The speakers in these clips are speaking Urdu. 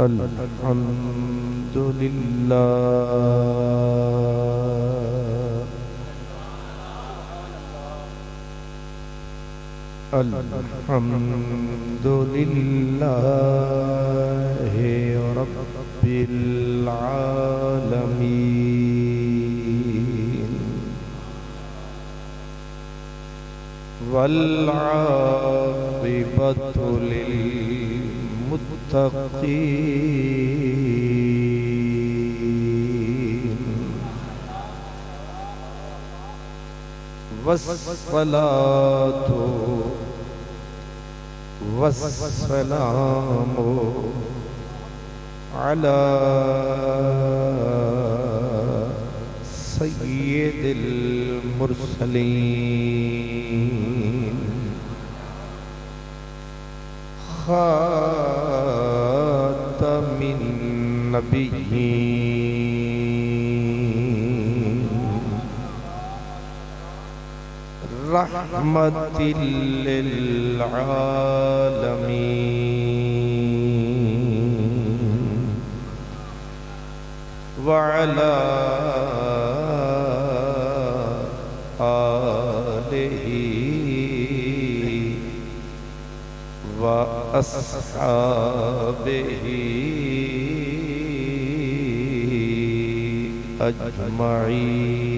الحمد لله الحمد لله رب العالمين والعاقبة للمتقين والصلاة والسلام على سيد المرسلين خاتم النبيين رحمة للعالمين وعلى آله وأصحابه أجمعين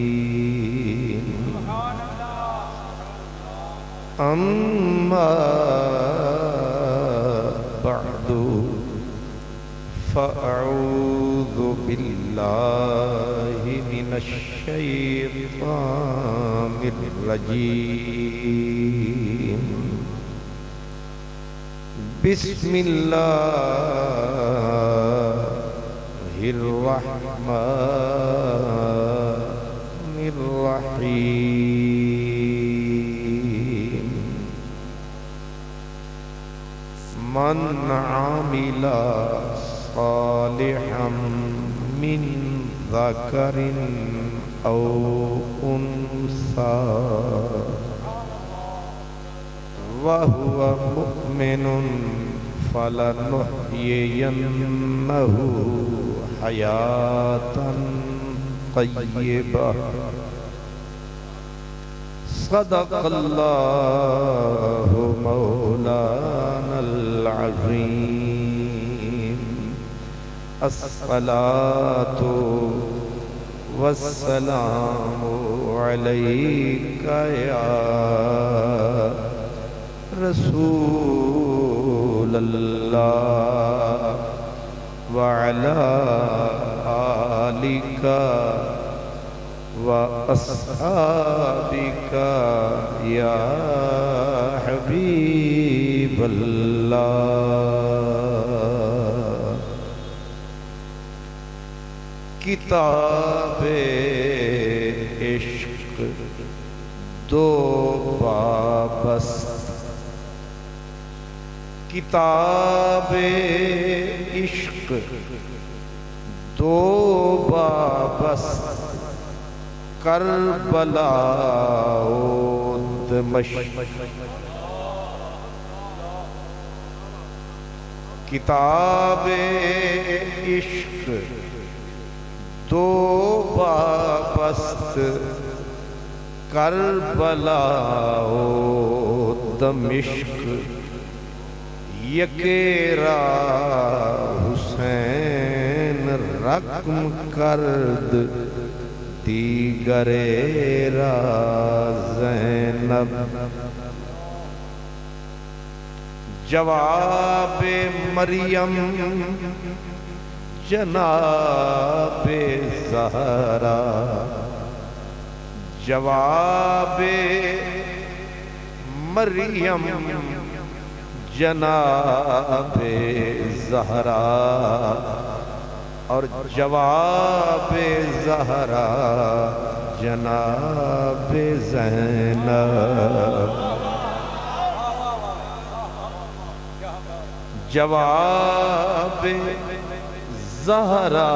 أما بعد فأعوذ بالله من الشيطان الرجيم بسم الله الرحمن الرحيم من عمل صالحا من ذكر أو أنثى وهو مؤمن فلنحيينه حياة طيبة صدق الله مولانا العظيم الصلاة والسلام عليك يا رسول الله وعلى آلك وأصحابك يا حبيب الله کتاب عشق دو بابست کتاب عشق دو بابست کربلا و دمشق کتاب عشق دو بابست کربلا و دمشق یکیرا حسین رقم کرد دیگر را زینب جواب مریم جناب زہرا جواب مریم جناب زہرا اور جواب زہرا جناب زینب جواب زہرا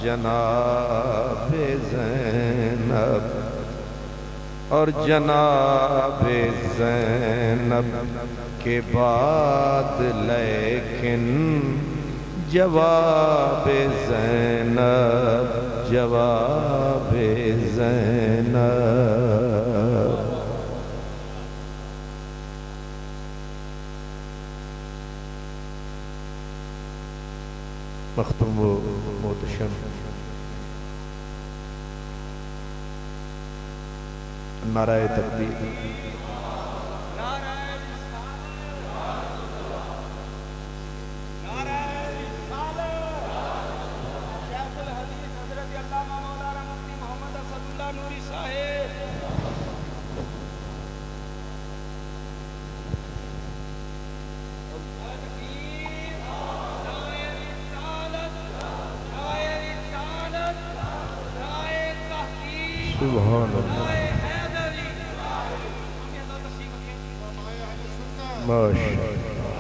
جناب زینب اور جناب زینب کے بعد لیکن جواب زینب، جواب زینب۔ مختوم و محتشم نعرہ تکبیر، سبحان اللہ، ماشاءاللہ،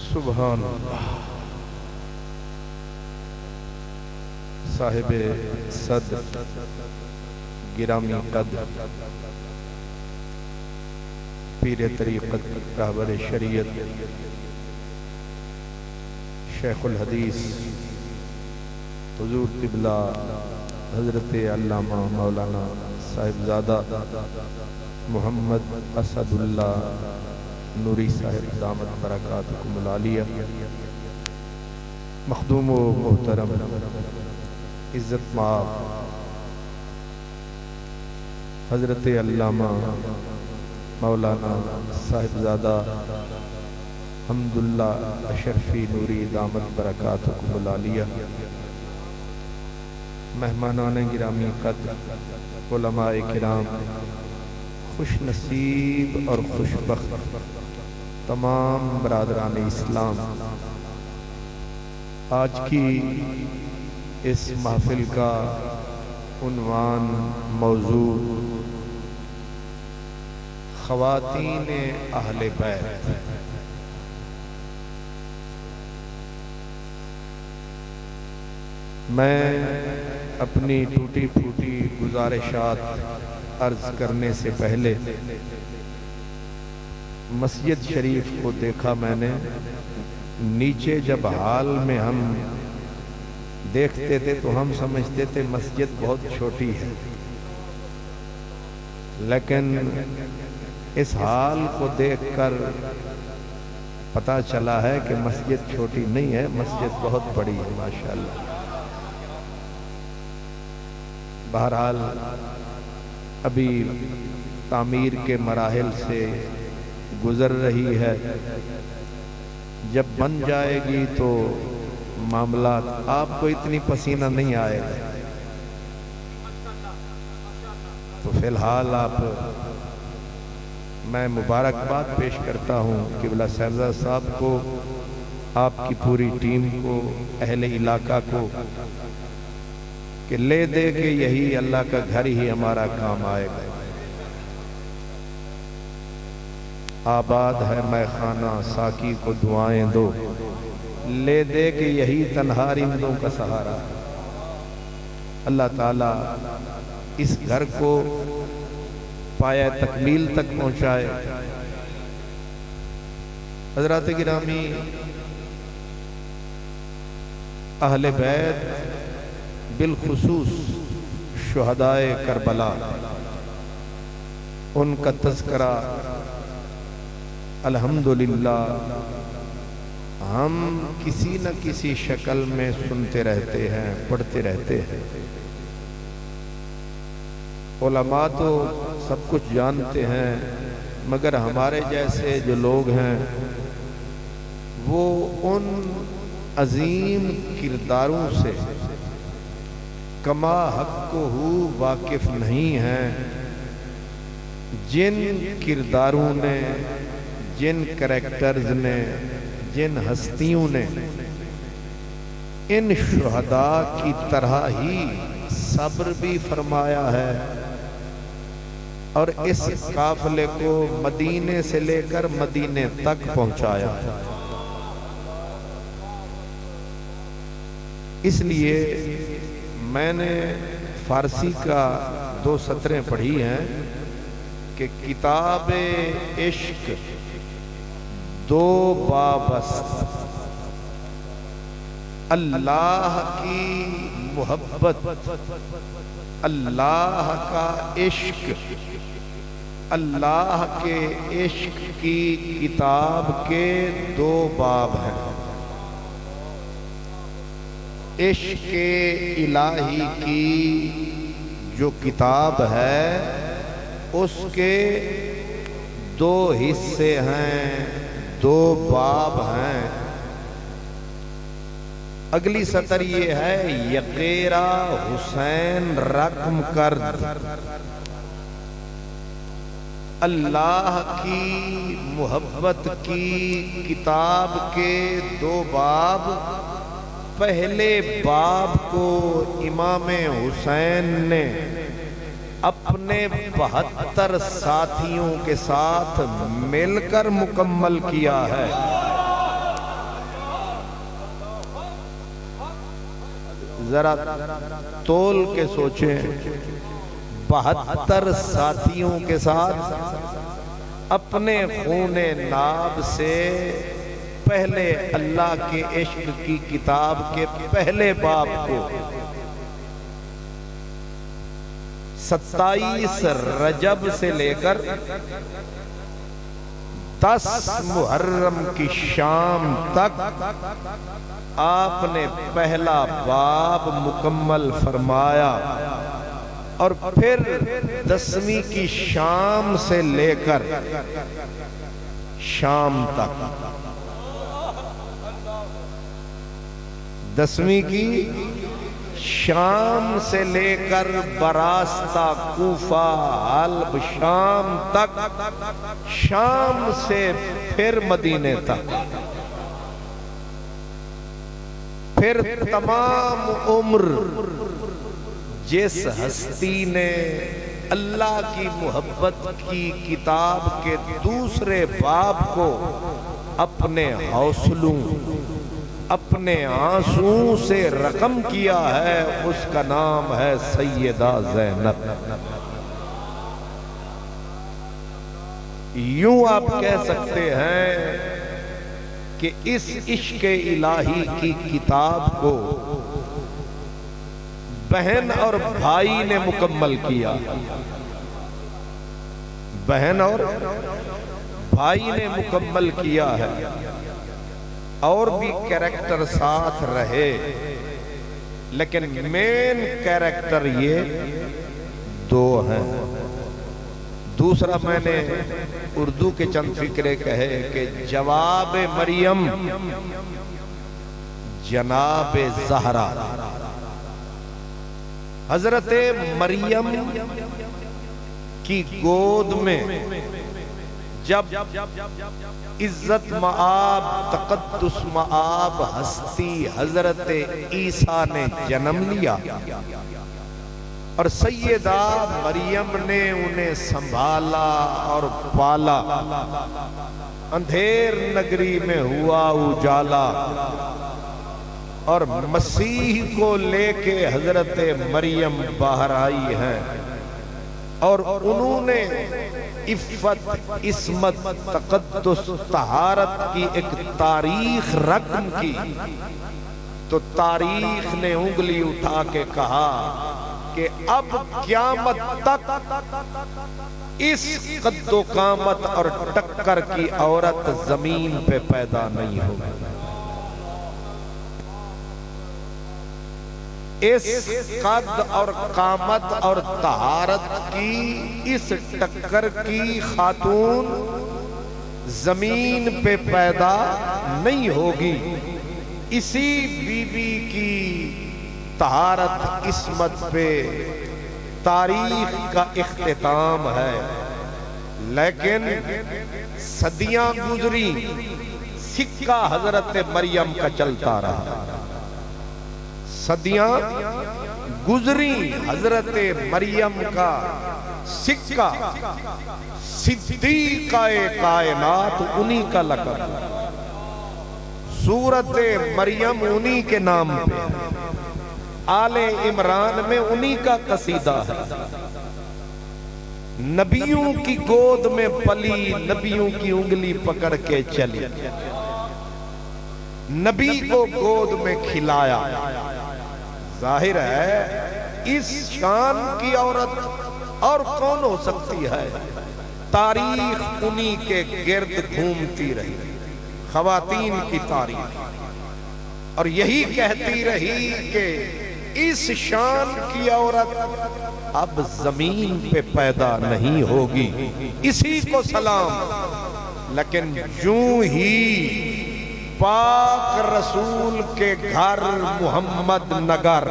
سبحان اللہ۔ صاحب صدر گرامی قدر پیر طریقت رہبر شریعت شیخ الحدیث حضور قبلہ حضرت علامہ مولانا صاحبزادہ محمد اسد اللہ نوری صاحب دامت برکاتکم العالیہ، مخدوم و محترم عزت مآب حضرت علامہ مولانا صاحبزادہ حمداللہ اشرفی نوری دامت برکاتکم العالیہ، مہمانان گرامی قدر، علماء کرام، خوش نصیب اور خوش بخت تمام برادران اسلام، آج کی اس محفل کا عنوان موضوع خواتین اہل بیت۔ میں اپنی ٹوٹی پھوٹی گزارشات عرض کرنے سے پہلے مسجد شریف کو دیکھا میں نے، نیچے جب حال میں ہم دیکھتے تھے تو ہم سمجھتے تھے مسجد بہت چھوٹی ہے، لیکن اس حال کو دیکھ کر پتہ چلا ہے کہ مسجد چھوٹی نہیں ہے، مسجد بہت بڑی ہے ماشاءاللہ۔ بہرحال ابھی تعمیر کے مراحل سے گزر رہی ہے، جب بن جائے گی تو معاملات آپ کو اتنی پسینہ نہیں آئے گا، تو فی الحال میں مبارکباد پیش کرتا ہوں قبلہ صاحبزادہ صاحب کو، آپ کی پوری ٹیم کو، اہل علاقہ کو، کہ لے دے کہ یہی اللہ کا گھر ہی ہمارا کام آئے گا۔ آباد ہے میں خانہ ساقی کو دعائیں دو، لے دے کہ یہی تنہا رندوں کا سہارا۔ اللہ تعالیٰ اس گھر کو پایہ تکمیل تک پہنچائے۔ حضرات گرامی، اہل بیت بالخصوص شہدائے کربلا، ان کا تذکرہ الحمدللہ ہم کسی نہ کسی شکل میں سنتے رہتے ہیں، پڑھتے رہتے ہیں۔ علماء تو سب کچھ جانتے ہیں، مگر ہمارے جیسے جو لوگ ہیں وہ ان عظیم کرداروں سے کما حق ہو واقف نہیں ہیں، جن کرداروں نے، جن کریکٹرز نے، جن ہستیوں نے ان شہداء کی طرح ہی صبر بھی فرمایا ہے اور اس قافلے کو مدینے سے لے کر مدینے تک پہنچایا ہے۔ اس لیے میں نے فارسی کا 2 سطریں پڑھی ہیں کہ کتاب عشق 2 بابست، اللہ کی محبت، اللہ کا عشق، اللہ کے عشق کی کتاب کے 2 باب ہیں۔ عشق الہی کی جو کتاب ہے اس کے 2 حصے ہیں، 2 باب ہیں۔ اگلی سطر یہ ہے یقیرہ حسین رقم کرد، اللہ کی محبت کی کتاب کے 2 باب۔ پہلے باب کو امام حسین نے اپنے 72 ساتھیوں کے ساتھ مل کر مکمل کیا ہے۔ ذرا تول کے سوچیں، 72 ساتھیوں کے ساتھ اپنے خون ناب سے پہلے اللہ کے عشق کی کتاب کے پہلے باب کو 27 رجب سے لے کر 10 محرم کی شام تک آپ نے پہلا باب مکمل فرمایا، اور پھر 10ویں کی شام سے لے کر شام تک، 10ویں کی شام سے لے کر براستہ کوفہ حلب شام تک، شام سے پھر مدینے تک، پھر تمام عمر جس ہستی نے اللہ کی محبت کی کتاب کے 2 باب کو اپنے حوصلوں، اپنے آنسوں سے رقم کیا ہے، اس کا نام ہے سیدہ زینب۔ یوں آپ کہہ سکتے ہیں کہ اس عشق الہی کی کتاب کو بہن اور بھائی نے مکمل کیا، بہن اور بھائی نے مکمل کیا ہے، اور بھی کیریکٹر ساتھ رہے، لیکن مین کیریکٹر یہ 2 ہیں۔ دوسرا میں نے اردو کے چند فقرے کہے کہ جواب مریم جناب زہرا، حضرت مریم کی گود میں جب عزت مآب تقدس مآب ہستی حضرت عیسیٰ نے جنم لیا، اور سیدہ مریم نے انہیں سنبھالا اور پالا، اندھیر نگری میں ہوا اجالا، اور مسیح کو لے کے حضرت مریم باہر آئی ہیں، اور انہوں نے عفت، عصمت، تقدس، طہارت کی ایک تاریخ رقم کی، تو تاریخ نے انگلی اٹھا کے کہا کہ اب قیامت تک اس قد و قامت اور ٹکر کی عورت زمین پہ پیدا نہیں ہوگی۔ اس قد اور قامت اور طہارت کی اس ٹکر کی خاتون زمین پہ پیدا نہیں ہوگی۔ اسی بی بی کی طہارت عصمت پہ تاریخ کا اختتام ہے، لیکن صدیاں گزری، سکہ حضرت مریم کا چلتا رہا، صدیاں گزری، حضرت مریم کا سکہ، صدیقہ کائنات انہی کا لقب، سورت مریم انہی کے نام پہ، آل عمران میں انہی کا قصیدہ ہے۔ نبیوں کی گود میں پلی، نبیوں کی انگلی پکڑ کے چلی، نبی کو گود میں کھلایا۔ ظاہر ہے اس شان کی عورت اور کون ہو سکتی ہے؟ تاریخ انہی کے گرد گھومتی رہی، خواتین کی تاریخ، اور یہی کہتی رہی کہ اس شان کی عورت اب زمین پہ پیدا نہیں ہوگی، اسی کو سلام۔ لیکن یوں ہی پاک رسول کے گھر محمد نگر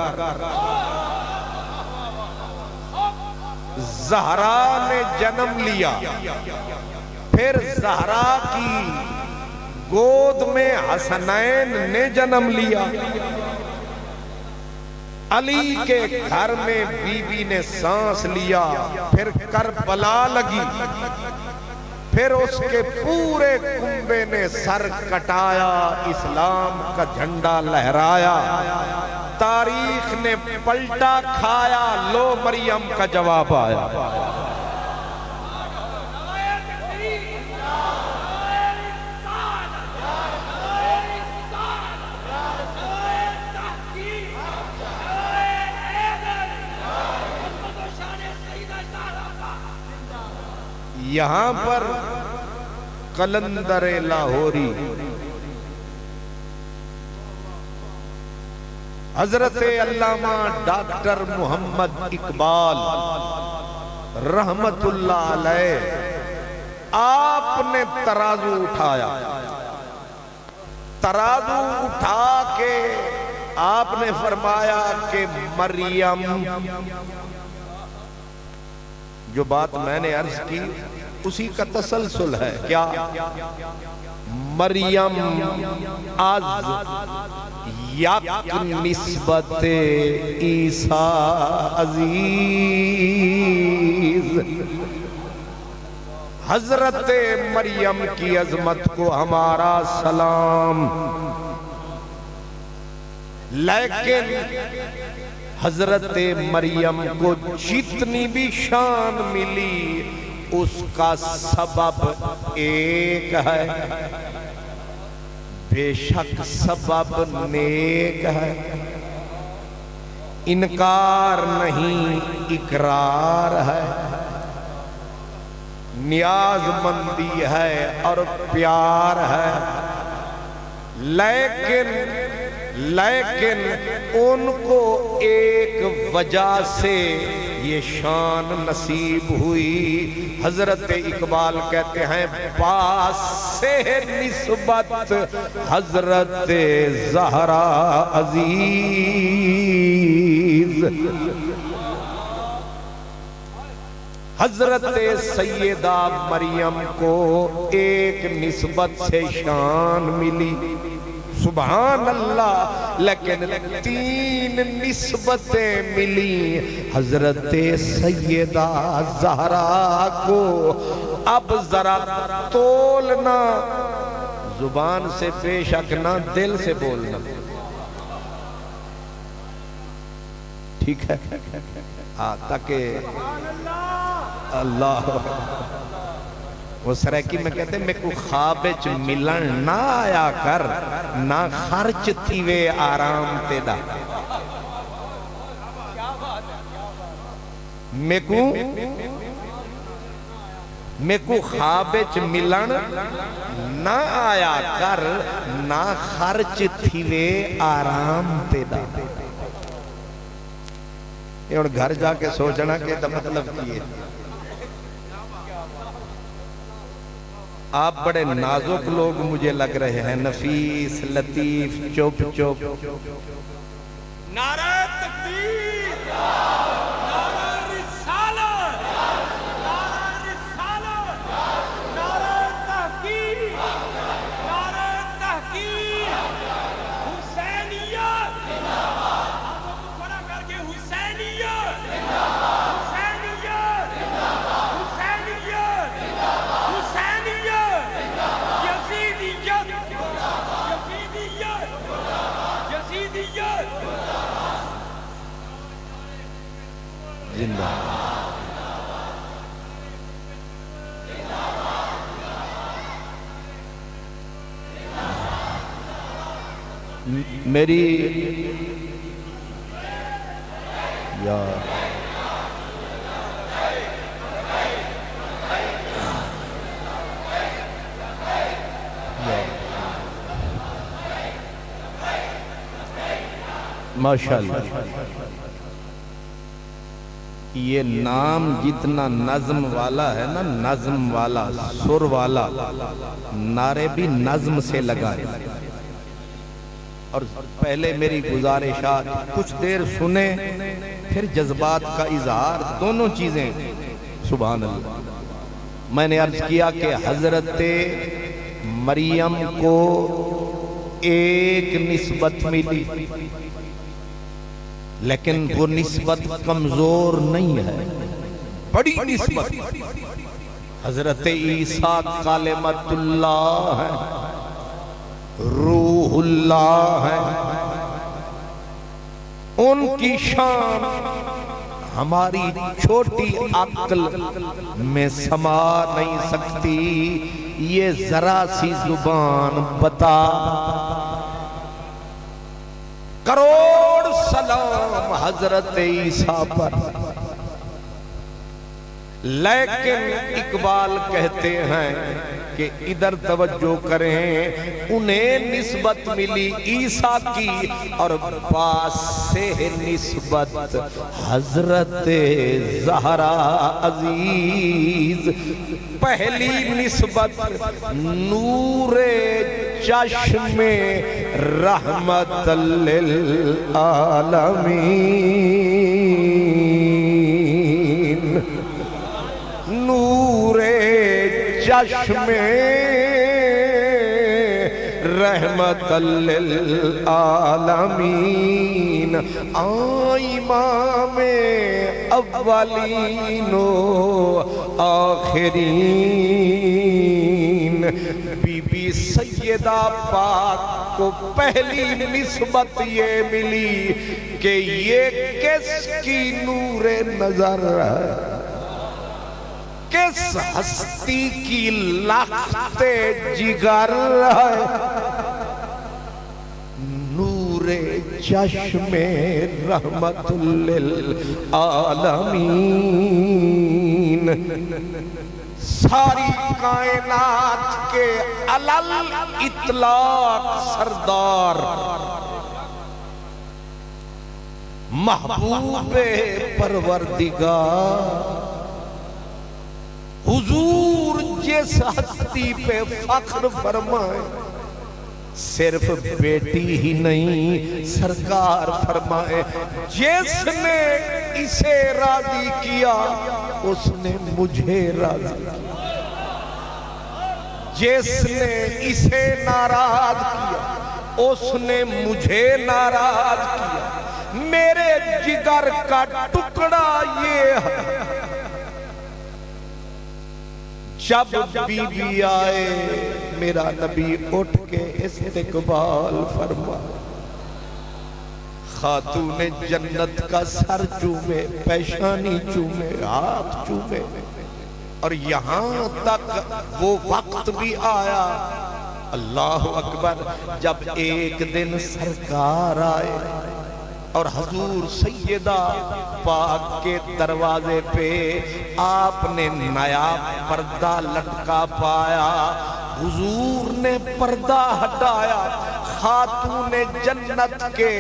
زہرا نے جنم لیا، پھر زہرا کی گود میں حسنین نے جنم لیا، علی کے گھر میں بی بی نے سانس لیا، پھر کربلا لگی، پھر اس کے پورے کنبے نے سر کٹایا، اسلام کا جھنڈا لہرایا، تاریخ نے پلٹا کھایا، لو مریم کا جواب آیا۔ یہاں پر قلندر لاہوری حضرت علامہ ڈاکٹر محمد اقبال رحمت اللہ علیہ، آپ نے ترازو اٹھایا، ترازو اٹھا کے آپ نے فرمایا کہ مریم، جو بات میں نے عرض کی اسی کا تسلسل ہے، کیا؟ مریم از یک نسبت عیسیٰ عزیز، حضرت مریم کی عظمت کو ہمارا سلام۔ لیکن حضرت مریم کو جتنی بھی شان ملی اس کا سبب ایک ہے، بے شک سبب نیک ہے، انکار نہیں اقرار ہے، نیاز مندی ہے اور پیار ہے۔ لیکن ان کو ایک وجہ سے یہ شان نصیب ہوئی، حضرت اقبال کہتے ہیں پاس سے نسبت حضرت زہرا عزیز، حضرت سیدہ مریم کو ایک نسبت سے شان ملی، سبحان اللہ، لیکن تین نسبتیں ملی حضرت سیدہ زہرا کو۔ اب ذرا تولنا، زبان سے بے شک نہ، دل سے بولنا، ٹھیک ہے؟ تاکہ اللہ وہ سریکی میں کہتے ہیں میں کو خوابچ ملن نہ آیا کر، نہ خرچ تھیوے آرام تیدا، میں کو خوابچ ملن نہ آیا کر، نہ خرچ تھیوے آرام تیدا۔ یہ اور گھر جا کے سوچنا کہ دا مطلب کیے، آپ بڑے نازک لوگ مجھے لگ رہے ہیں، نفیس، لطیف، چپ چپ۔ نعرہ تکبیر، نعرہ رسالت، نعرہ رسالت، نعرہ تحقیق، نعرہ تحقیق، حسینیت، آنکھوں کو کھڑا کر کے حسینیت، حسینیت، حسینیت، حسینیت، یزیدیت، یزیدیت، یزیدیت، زندہ میری یا ماشاءاللہ یہ نام جتنا نظم والا ہے نا، نظم والا، سر والا، نعرے بھی نظم سے لگائے. اور پہلے میری گزارشات کچھ دیر سنیں، پھر جذبات کا اظہار، دونوں چیزیں. سبحان اللہ. میں نے عرض کیا کہ حضرت مریم کو ایک نسبت ملی، لیکن وہ نسبت کمزور نہیں ہے، بڑی نسبت. حضرت عیسیٰ کلمۃ اللہ ہے، روح اللہ ہے. ان کی شان ہماری چھوٹی عقل میں سما نہیں سکتی. یہ ذرا سی زبان بتا. کروڑ سلام حضرت عیسیٰ پر، لیکن اقبال کہتے ہیں کہ ادھر توجہ کریں، انہیں نسبت ملی عیسیٰ کی اور پاس سے نسبت حضرت زہرا عزیز. پہلی نسبت نور چشم رحمت للعالمین، نور چشم رحمت للعالمین. امام اولین و آخرین. بی بی سیدہ پاک کو پہلی نسبت یہ ملی کہ یہ کس کی نور نظر ہے، کس ہستی کی لخت جگر ہے. نور چشم رحمت للعالمین. ساری کائنات کے علل اطلاق سردار، محبوب پروردگار، حضور جس ہستی پہ فخر فرمائے، صرف بیٹی ہی نہیں سرکار فرمائے. جس نے اسے راضی کیا اس نے مجھے راضی کیا، جس نے اسے ناراض کیا اس نے مجھے ناراض کیا. میرے جگر کا ٹکڑا یہ ہے، جب بی بی آئے میرا نبی اٹھ کے استقبال فرما. خاتون جنت کا سر چومے، پیشانی چومے، ہاتھ چومے. اور یہاں تک وہ وقت بھی آیا، اللہ اکبر، جب ایک دن سرکار آئے اور حضور سیدہ پاک کے دروازے پہ آپ نے نیا پردہ لٹکا پایا. حضور نے پردہ ہٹایا، خاتون جنت کے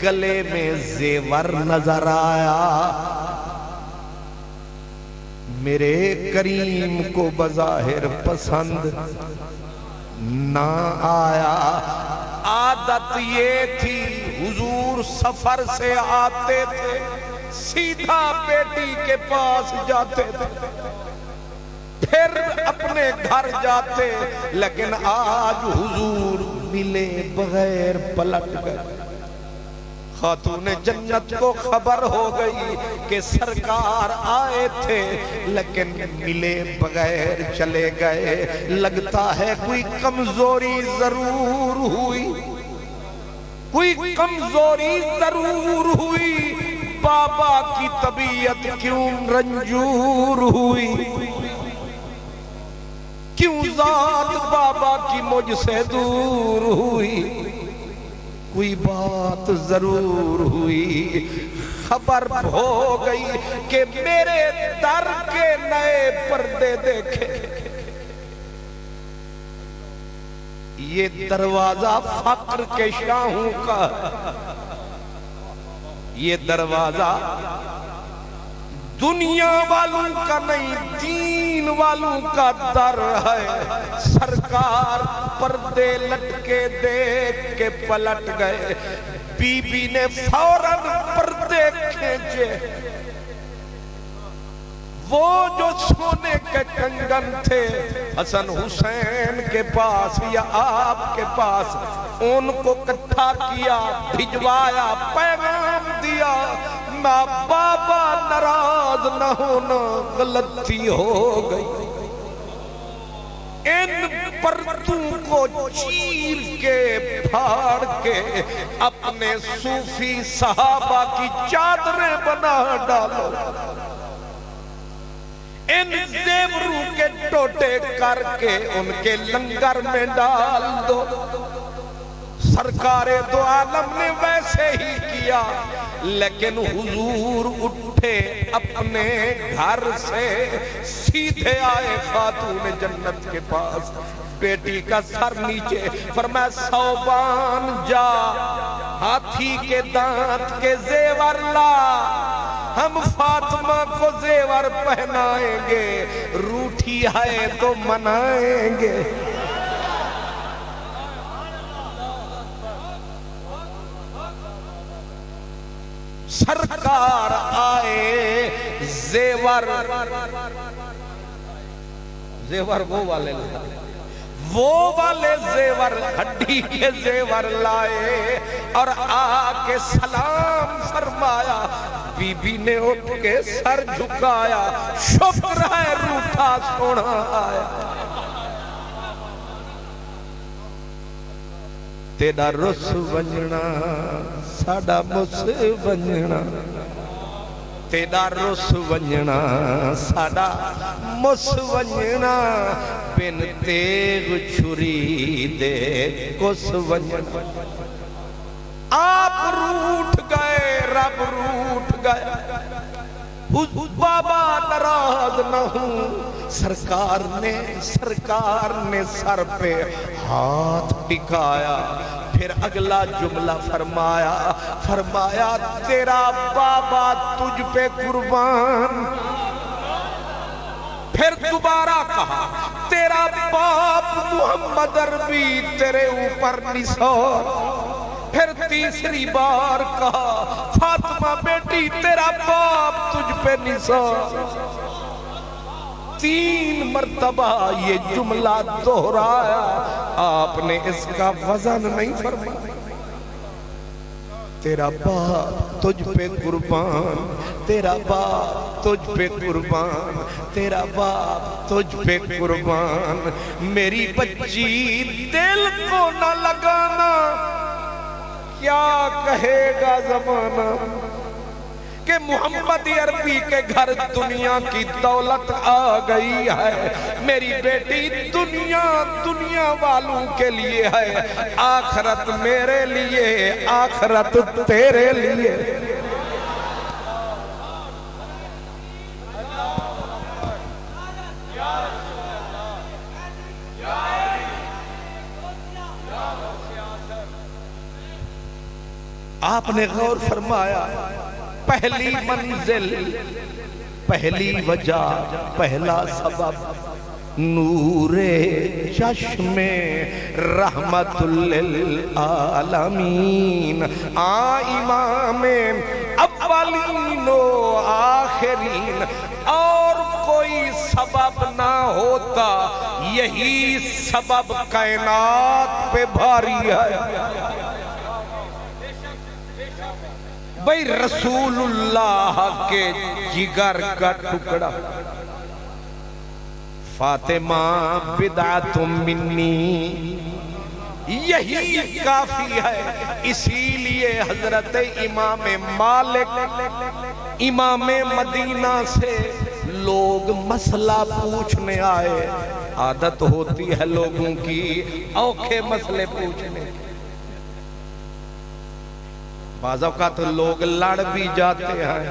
گلے میں زیور نظر آیا. میرے کریم کو بظاہر پسند نہ آیا. عادت یہ تھی حضور سفر سے آتے تھے سیدھا بیٹی کے پاس جاتے تھے، پھر اپنے گھر جاتے، لیکن آج حضور ملے بغیر پلٹ گئے. خاتون جنت کو خبر ہو گئی کہ سرکار آئے تھے لیکن ملے بغیر چلے گئے. لگتا ہے کوئی کمزوری ضرور ہوئی، کوئی کمزوری ضرور ہوئی. بابا کی طبیعت کیوں رنجور ہوئی، کیوں ذات بابا کی مجھ سے دور ہوئی، کوئی بات ضرور ہوئی، خبر ہو گئی کہ میرے در کے نئے پردے دیکھے۔ یہ دروازہ فقر کے شاہوں کا ہے، یہ دروازہ دنیا والوں کا نہیں دین والوں کا در ہے۔ سرکار پردے لٹکے دیکھ کے پلٹ گئے، بی بی نے فوراً پردے کھینچے، وہ جو سونے کے کنگن تھے حسن حسین کے پاس یا آپ کے پاس، ان کو اکٹھا کیا، بھجوایا، پیغام دیا، ماں بابا ناراض نہ ہونا، غلطی ہو گئی۔ ان پردوں کو چیر کے پھاڑ کے اپنے صوفی صحابہ کی چادریں بنا ڈالو، ان زیوروں کے ٹوٹے کر کے ان کے لنگر میں ڈال دو۔ سرکار دو عالم نے ویسے ہی کیا، لیکن حضور اٹھے اپنے گھر سے، سیدھے آئے خاتون جنت کے پاس، بیٹی کا سر نیچے، فرمایا ثوبان جا ہاتھی کے دانت کے زیور لا، ہم فاطمہ کو زیور پہنائیں گے، روٹھی ہے تو منائیں گے۔ سرکار آئے، زیور وہ والے لائے، وہ والے زیور ہڈی کے زیور لائے، اور آ کے سلام فرمایا۔ بی بی نے اٹھ کے سر جھکایا، شکر ہے روٹھا سونا آیا۔ تیرا رس ونجنا ساڈا مس ونجنا، تیرا رس ونجنا ساڈا مس ونجنا، بن تیغ چھری دے کس ونجنا۔ آپ روٹھ گئے، رب روٹھ گئے، بابا ناراض نہ ہوں۔ سرکار نے سر پہ ہاتھ ٹکایا، پھر اگلا جملہ فرمایا تیرا بابا تجھ پہ قربان۔ پھر دوبارہ کہا تیرا باپ محمد عربی تیرے اوپر نثار۔ پھر تیسری بار کہا فاطمہ بیٹی تیرا باپ تجھ پہ نثار۔ 3 مرتبہ یہ جملہ دہرایا، آپ نے اس کا وزن نہیں فرمایا۔ تیرا باپ تجھ پہ قربان، تیرا باپ تجھ پہ قربان، تیرا باپ تجھ پہ قربان۔ میری بچی دل کو نہ لگانا، کیا کہے گا زمانہ کہ محمد عربی کے گھر دنیا کی دولت آ گئی ہے۔ میری بیٹی دنیا والوں کے لیے ہے، آخرت میرے لیے، آخرت تیرے لیے۔ آپ نے غور فرمایا، پہلی منزل، پہلی وجہ، پہلا سبب نور چشم رحمت للعالمین، امام اولین و آخرین۔ اور کوئی سبب نہ ہوتا، یہی سبب کائنات پہ بھاری ہے۔ بھئی رسول اللہ کے جگر کا ٹکڑا، فاطمہ بدعت منی، یہی کافی ہے۔ اسی لیے حضرت امام مالک امام مدینہ سے لوگ مسئلہ پوچھنے آئے۔ عادت ہوتی ہے لوگوں کی اوکھے مسئلے پوچھنے کی، بعض اوقات لوگ لڑ بھی جاتے ہیں،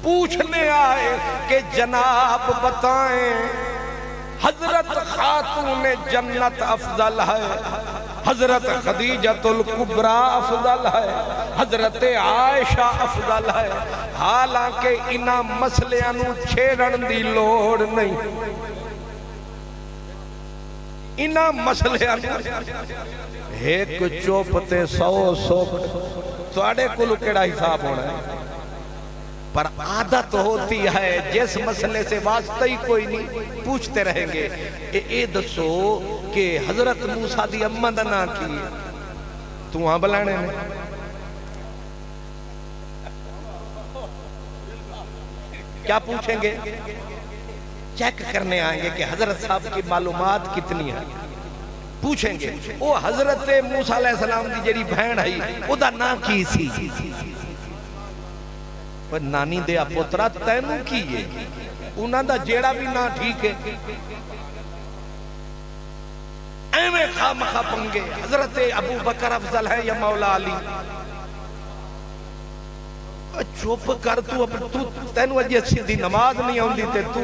پوچھنے آئے کہ جناب بتائیں حضرت خاتون جنت افضل ہے، حضرت خدیجۃ الکبریٰ افضل ہے، حضرت عائشہ افضل ہے، حالانکہ انہاں مسئلیاں نو چھیڑن دی لوڑ نہیں، انہاں مسئلیاں نو ایک چوپتے 100 سوکھ تو کلو کیڑا حساب ہونا ہے، پر عادت ہوتی ہے جس مسئلے سے واسطہ ہی کوئی نہیں پوچھتے رہیں گے۔ اے دسو کہ حضرت موسیٰ دی اماں دا نام کی تو وہاں بلانے میں کیا پوچھیں گے؟ چیک کرنے آئیں گے کہ حضرت صاحب کی معلومات کتنی ہیں، پوچھیں گے او حضرت موسیٰ علیہ السلام دی جڑی بہن ہے او دا نام کی سی؟ پر نانی دیا پترا تینوں کیے انہاں دا جیڑا بھی نہ ٹھیک ہے، ایویں خواہ مخواہ پنگے حضرت ابو بکر افضل ہے یا مولا علی؟ چوپ کر تو تینوں اجی اچھی دی نماز نہیں ہوندی تے تو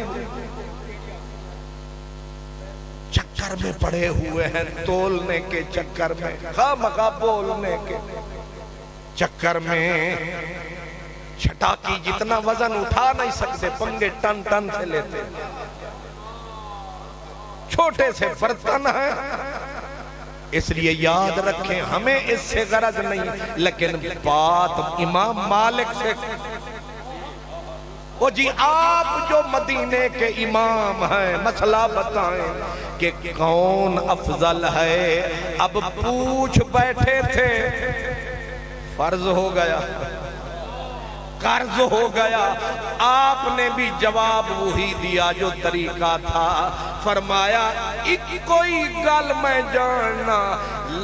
چکر میں پڑے ہوئے ہیں، تولنے کے چکر میں، خواہ مخواہ بولنے کے چکر میں، چھٹاکی جتنا وزن اٹھا نہیں سکتے پنگے ٹن ٹن سے لیتے، چھوٹے سے برتن ہیں۔ اس لیے یاد رکھیں ہمیں اس سے غرض نہیں، لیکن بات امام مالک سے وہ جی آپ جو مدینے کے امام ہیں مسئلہ بتائیں کہ کون افضل ہے۔ اب پوچھ بیٹھے تھے، فرض ہو گیا، قرض ہو گیا، آپ نے بھی جواب وہی دیا جو طریقہ تھا، فرمایا ایک کوئی گل میں جاننا،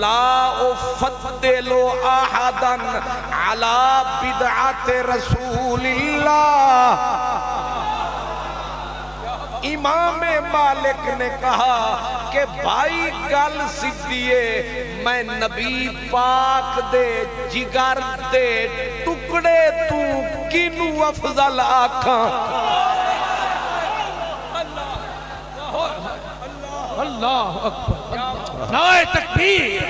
لا افضل احدا علی بدعت رسول اللہ۔ امام مالک نے کہا کہ بھائی گل سدھیے، میں نبی پاک دے جگر دے ٹکڑے تو کینو افضل آکھاں؟ اللہ اکبر، نعرہ تکبیر،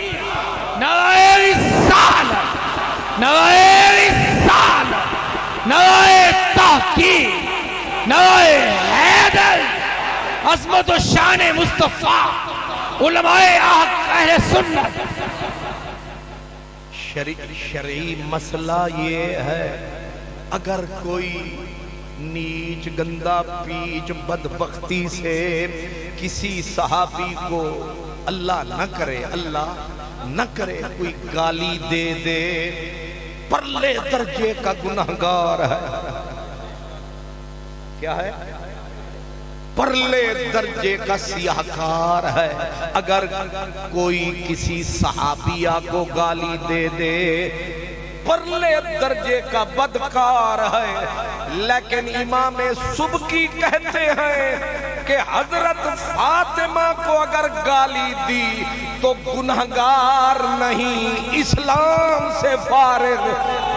نعرہ رسالت، نعرہ رسالت، نعرہ تحقیق، نعرہ حیدر، عظمت و شان مصطفیٰ، علماء اہل سنت۔ شرعی مسئلہ یہ ہے، اگر کوئی نیچ گندہ پیچ بدبختی سے کسی صحابی کو اللہ نہ کرے، اللہ نہ کرے، کوئی گالی دے دے، پرلے درجے کا گناہگار ہے۔ کیا ہے؟ پرلے درجے کا سیاہکار ہے۔ اگر کوئی کسی صحابیہ کو گالی دے دے، پرلے درجے کا بدکار ہے۔ لیکن امام سبکی کہتے ہیں کہ حضرت فاطمہ کو اگر گالی دی تو گنہگار نہیں، اسلام سے فارغ،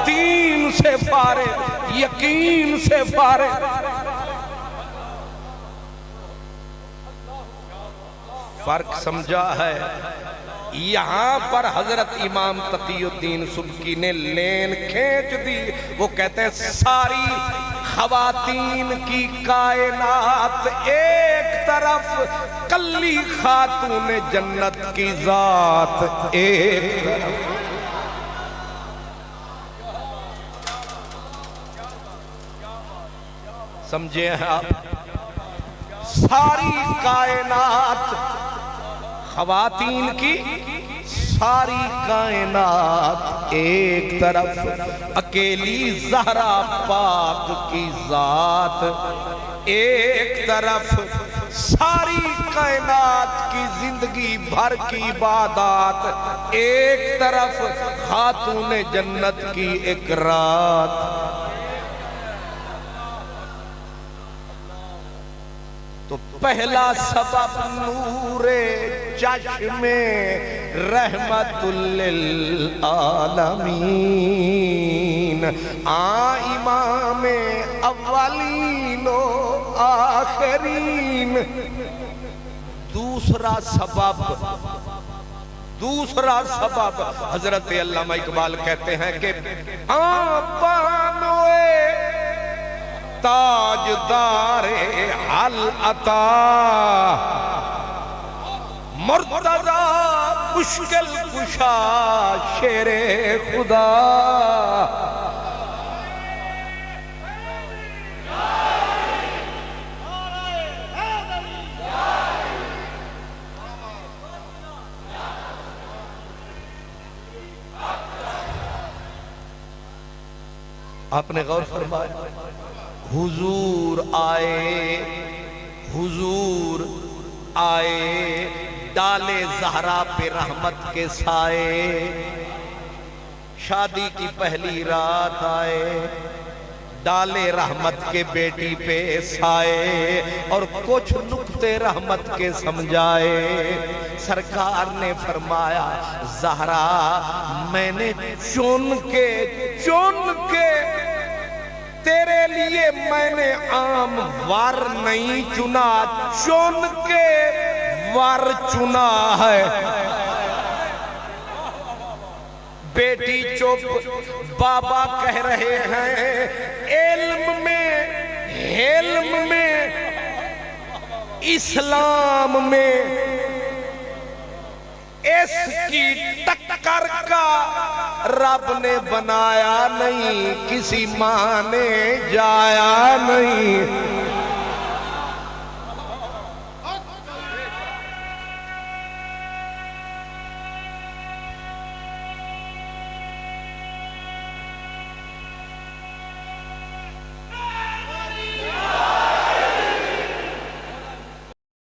دین سے فارغ، یقین سے فارغ۔ فرق سمجھا ہے؟ یہاں پر حضرت امام تقی الدین سبکی نے لین کھینچ دی، وہ کہتے ہیں ساری خواتین کی کائنات ایک طرف، کلی خاتون جنت کی ذات ایک طرف۔ سمجھے ہیں آپ؟ ساری کائنات خواتین کی، ساری کائنات ایک طرف، اکیلی زہرا پاک کی ذات ایک طرف، ساری کائنات کی زندگی بھر کی عبادات، ایک طرف خاتون جنت کی ایک رات۔ تو پہلا سبب نور چشم رحمت للعالمین، امام اولین و آخرین۔ دوسرا سبب حضرت علامہ اقبال کہتے ہیں کہ بانوے تاجدار حل عطا، مرتضی مشکل کشا شیر خدا۔ آپ نے غور فرمایا، حضور آئے ڈالے زہرا پہ رحمت کے سائے، شادی کی پہلی رات آئے ڈالے رحمت کے بیٹی پہ سائے، اور کچھ نکتے رحمت کے سمجھائے۔ سرکار نے فرمایا زہرا میں نے چن کے تیرے لیے میں نے عام ور نہیں چنا، چن کے ور چنا ہے۔ بیٹی چپ، بابا کہہ رہے ہیں علم میں اسلام میں اس کی ٹکر کا رب نے بنایا نہیں، کسی ماں نے جایا نہیں۔